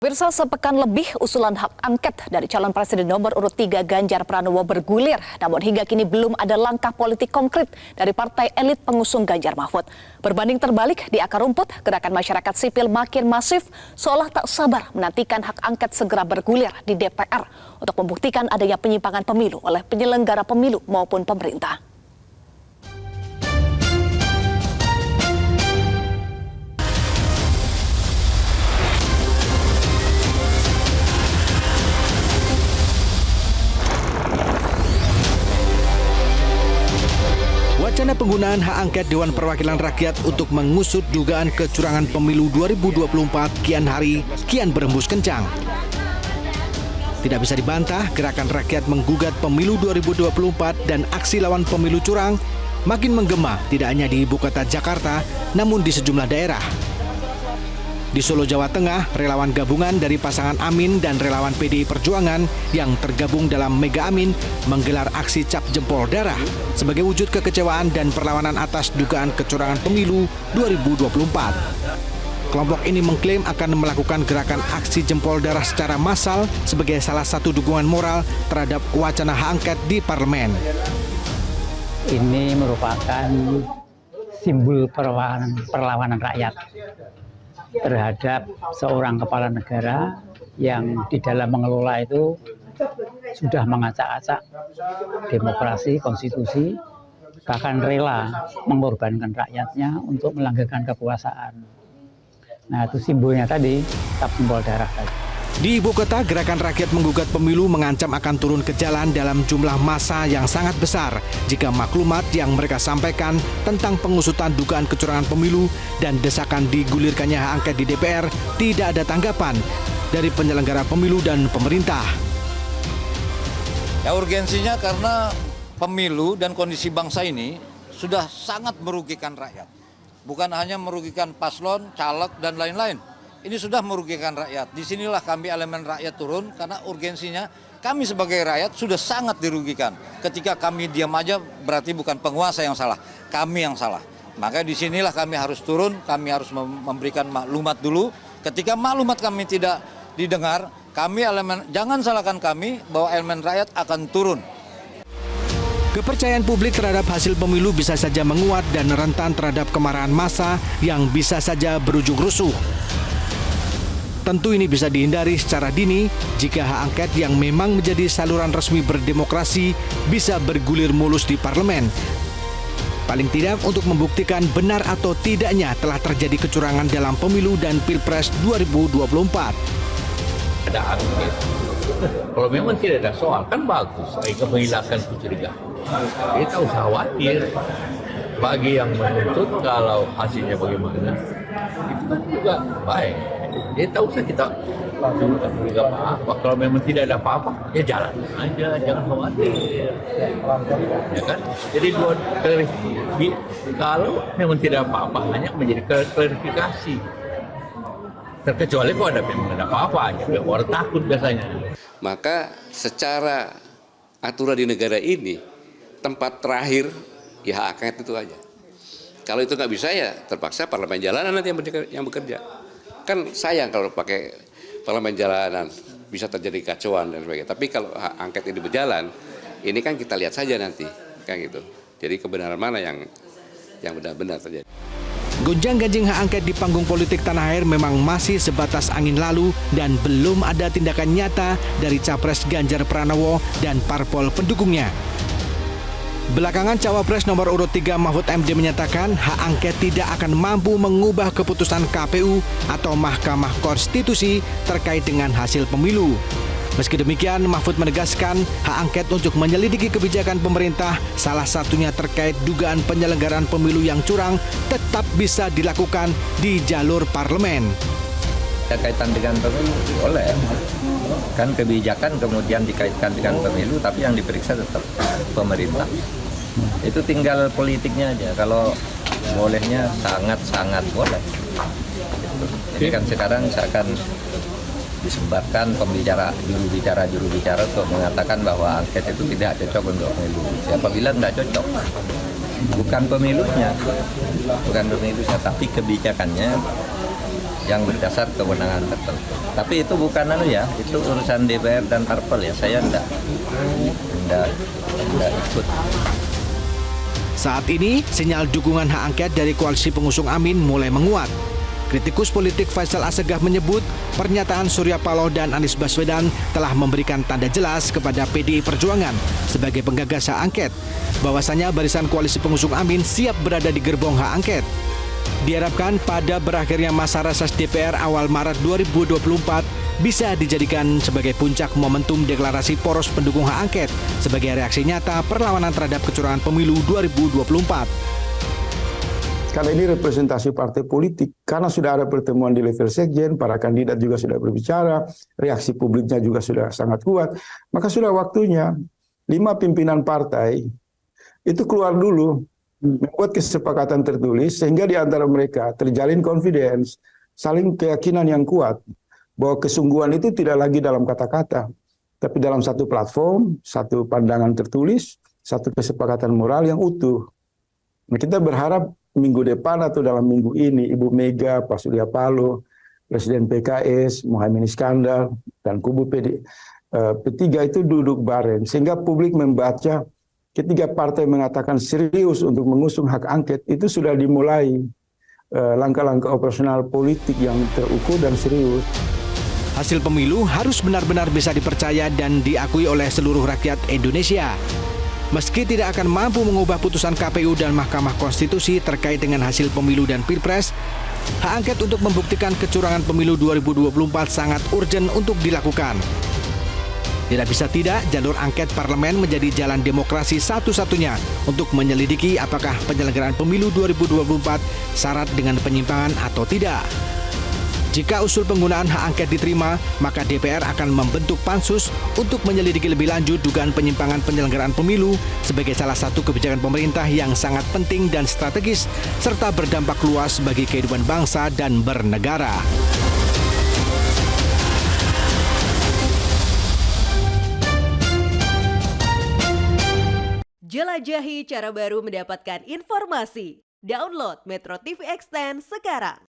Pemirsa, sepekan lebih usulan hak angket dari calon presiden nomor urut 3 Ganjar Pranowo bergulir. Namun hingga kini belum ada langkah politik konkret dari partai elit pengusung Ganjar Mahfud. Berbanding terbalik di akar rumput, gerakan masyarakat sipil makin masif seolah tak sabar menantikan hak angket segera bergulir di DPR untuk membuktikan adanya penyimpangan pemilu oleh penyelenggara pemilu maupun pemerintah. Wacana penggunaan hak angket Dewan Perwakilan Rakyat untuk mengusut dugaan kecurangan pemilu 2024 kian berembus kencang. Tidak bisa dibantah, gerakan rakyat menggugat pemilu 2024 dan aksi lawan pemilu curang makin menggema tidak hanya di ibu kota Jakarta, namun di sejumlah daerah. Di Solo, Jawa Tengah, relawan gabungan dari pasangan Amin dan relawan PDI Perjuangan yang tergabung dalam Mega Amin menggelar aksi cap jempol darah sebagai wujud kekecewaan dan perlawanan atas dugaan kecurangan pemilu 2024. Kelompok ini mengklaim akan melakukan gerakan aksi jempol darah secara massal sebagai salah satu dukungan moral terhadap wacana hak angket di parlemen. Ini merupakan simbol perlawanan rakyat terhadap seorang kepala negara yang di dalam mengelola itu sudah mengacak-acak demokrasi, konstitusi, bahkan rela mengorbankan rakyatnya untuk melanggengkan kekuasaan. Nah, itu simbolnya tadi, cap jempol darah tadi. Di ibu kota, gerakan rakyat menggugat pemilu mengancam akan turun ke jalan dalam jumlah massa yang sangat besar jika maklumat yang mereka sampaikan tentang pengusutan dugaan kecurangan pemilu dan desakan digulirkannya hak angket di DPR tidak ada tanggapan dari penyelenggara pemilu dan pemerintah. Ya, urgensinya karena pemilu dan kondisi bangsa ini sudah sangat merugikan rakyat. Bukan hanya merugikan paslon, caleg, dan lain-lain. Ini sudah merugikan rakyat. Disinilah kami elemen rakyat turun karena urgensinya kami sebagai rakyat sudah sangat dirugikan. Ketika kami diam aja berarti bukan penguasa yang salah, kami yang salah. Maka disinilah kami harus turun, kami harus memberikan maklumat dulu. Ketika maklumat kami tidak didengar, kami elemen, jangan salahkan kami bahwa elemen rakyat akan turun. Kepercayaan publik terhadap hasil pemilu bisa saja menguat dan rentan terhadap kemarahan massa yang bisa saja berujung rusuh. Tentu ini bisa dihindari secara dini jika hak angket yang memang menjadi saluran resmi berdemokrasi bisa bergulir mulus di parlemen. Paling tidak untuk membuktikan benar atau tidaknya telah terjadi kecurangan dalam pemilu dan Pilpres 2024. Ada angket. Kalau memang tidak ada soal, kan bagus. Mereka menghilangkan kecurigaan. Kita usah khawatir. Bagi yang menuntut kalau hasilnya bagaimana, itu kan juga baik. Dia tahu usah kita lakukan juga apa-apa. Kalau memang tidak ada apa-apa, ya jalan aja, jangan khawatir. Ya kan? Jadi kalau memang tidak apa-apa, hanya menjadi klarifikasi. Terkecuali kalau ada memang ada apa-apa, ya orang takut biasanya. Maka secara aturan di negara ini, tempat terakhir ya hak angket itu aja. Kalau itu nggak bisa ya terpaksa parlemen jalanan nanti yang bekerja. Kan sayang kalau pakai parlemen jalanan bisa terjadi kacauan dan sebagainya. Tapi kalau hak angket ini berjalan, ini kan kita lihat saja nanti, kan gitu. Jadi kebenaran mana yang benar-benar terjadi. Gonjang-ganjing hak angket di panggung politik tanah air memang masih sebatas angin lalu dan belum ada tindakan nyata dari Capres Ganjar Pranowo dan parpol pendukungnya. Belakangan Cawapres nomor urut 3 Mahfud MD menyatakan hak angket tidak akan mampu mengubah keputusan KPU atau Mahkamah Konstitusi terkait dengan hasil pemilu. Meski demikian, Mahfud menegaskan hak angket untuk menyelidiki kebijakan pemerintah, salah satunya terkait dugaan penyelenggaraan pemilu yang curang, tetap bisa dilakukan di jalur parlemen. Kaitan dengan pemilu boleh, kan kebijakan kemudian dikaitkan dengan pemilu, tapi yang diperiksa tetap pemerintah. Itu tinggal politiknya aja. Kalau bolehnya sangat boleh. Ini kan sekarang seakan disebarkan juru bicara untuk mengatakan bahwa angket itu tidak cocok untuk pemilu. Siapa bilang tidak cocok? Bukan pemilunya, tapi kebijakannya yang berdasar kewenangan tertentu. Tapi itu bukan itu urusan DPR dan parpol ya. Saya enggak ikut. Saat ini, sinyal dukungan hak angket dari koalisi pengusung Amin mulai menguat. Kritikus politik Faisal Assegaf menyebut pernyataan Surya Paloh dan Anies Baswedan telah memberikan tanda jelas kepada PDI Perjuangan sebagai penggagas hak angket, bahwasanya barisan koalisi pengusung Amin siap berada di gerbong hak angket. Diharapkan pada berakhirnya masa reses DPR awal Maret 2024 bisa dijadikan sebagai puncak momentum deklarasi poros pendukung hak angket sebagai reaksi nyata perlawanan terhadap kecurangan pemilu 2024. Karena ini representasi partai politik, karena sudah ada pertemuan di level sekjen, para kandidat juga sudah berbicara, reaksi publiknya juga sudah sangat kuat, maka sudah waktunya 5 pimpinan partai itu keluar dulu, membuat kesepakatan tertulis, sehingga di antara mereka terjalin confidence, saling keyakinan yang kuat, bahwa kesungguhan itu tidak lagi dalam kata-kata, tapi dalam satu platform, satu pandangan tertulis, satu kesepakatan moral yang utuh. Nah, kita berharap minggu depan atau dalam minggu ini Ibu Mega, Pak Surya Paloh, Presiden PKS, Muhaimin Iskandar, dan kubu P3 itu duduk bareng, sehingga publik membaca ketika partai mengatakan serius untuk mengusung hak angket, itu sudah dimulai langkah-langkah operasional politik yang terukur dan serius. Hasil pemilu harus benar-benar bisa dipercaya dan diakui oleh seluruh rakyat Indonesia. Meski tidak akan mampu mengubah putusan KPU dan Mahkamah Konstitusi terkait dengan hasil pemilu dan Pilpres, hak angket untuk membuktikan kecurangan pemilu 2024 sangat urgen untuk dilakukan. Tidak bisa tidak, jalur angket parlemen menjadi jalan demokrasi satu-satunya untuk menyelidiki apakah penyelenggaraan pemilu 2024 syarat dengan penyimpangan atau tidak. Jika usul penggunaan hak angket diterima, maka DPR akan membentuk pansus untuk menyelidiki lebih lanjut dugaan penyimpangan penyelenggaraan pemilu sebagai salah satu kebijakan pemerintah yang sangat penting dan strategis, serta berdampak luas bagi kehidupan bangsa dan bernegara. Jelajahi cara baru mendapatkan informasi. Download Metro TV Extend sekarang.